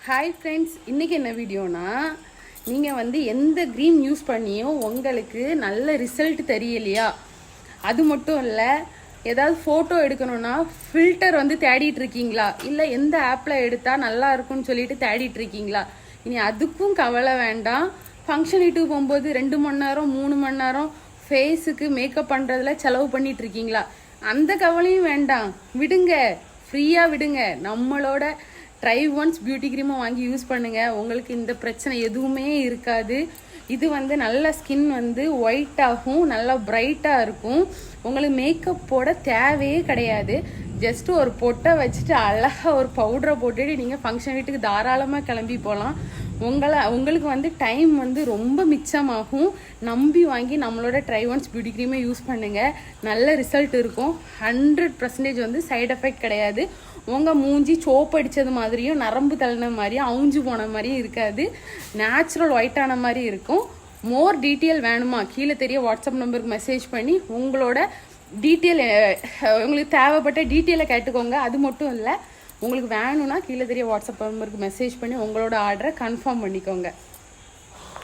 Hi friends, இன்றைக்கி என்ன வீடியோனா, நீங்கள் வந்து எந்த க்ரீம் யூஸ் பண்ணியும் உங்களுக்கு நல்ல ரிசல்ட் தெரியலையா? அது மட்டும் இல்லை, ஏதாவது ஃபோட்டோ எடுக்கணும்னா ஃபில்டர் வந்து தேடிட்டு இருக்கீங்களா? இல்லை எந்த ஆப்பில் எடுத்தால் நல்லா இருக்கும்னு சொல்லிட்டு தேடிட்டு இருக்கீங்களா? இனி அதுக்கும் கவலை வேண்டாம். ஃபங்க்ஷன் வீட்டுக்கு போகும்போது 2 மணி நேரம் 3 மணி நேரம் ஃபேஸுக்கு மேக்கப் பண்ணுறதுல செலவு பண்ணிட்டு இருக்கீங்களா? அந்த கவலையும் வேண்டாம், விடுங்க, ஃப்ரீயாக விடுங்க. நம்மளோட ட்ரை ஒன்ஸ் பியூட்டி க்ரீமை வாங்கி யூஸ் பண்ணுங்கள். உங்களுக்கு இந்த பிரச்சனை எதுவுமே இருக்காது. இது வந்து நல்ல ஸ்கின் வந்து ஒயிட் ஆகும், நல்லா பிரைட்டாக இருக்கும். உங்களுக்கு மேக்கப் போட தேவையே கிடையாது. ஜஸ்ட்டு ஒரு பொட்டை வச்சுட்டு அழகாக ஒரு பவுடரை போட்டுட்டு நீங்கள் ஃபங்க்ஷன் வீட்டுக்கு தாராளமாக கிளம்பி போகலாம். உங்களுக்கு வந்து டைம் வந்து ரொம்ப மிச்சமாகும். நம்பி வாங்கி நம்மளோட ட்ரை ஒன்ஸ் பியூட்டி க்ரீமை யூஸ் பண்ணுங்கள். நல்ல ரிசல்ட் இருக்கும். 100% வந்து சைட் எஃபெக்ட் கிடையாது. உங்கள் மூஞ்சி சோப்பு அடித்தது மாதிரியும் நரம்பு தள்ளின மாதிரியும் அவுஞ்சு போன மாதிரியும் இருக்காது. நேச்சுரல் ஒயிட்டான மாதிரி இருக்கும். மோர் டீட்டெயில் வேணுமா, கீழே தெரிய வாட்ஸ்அப் நம்பருக்கு மெசேஜ் பண்ணி உங்களோட டீட்டெயில், உங்களுக்கு தேவைப்பட்ட டீட்டெயிலை கேட்டுக்கோங்க. அது மட்டும் இல்லை, உங்களுக்கு வேணும்னா கீழே தெரிய வாட்ஸ்அப் நம்பருக்கு மெசேஜ் பண்ணி உங்களோட ஆர்டரை கன்ஃபார்ம் பண்ணிக்கோங்க.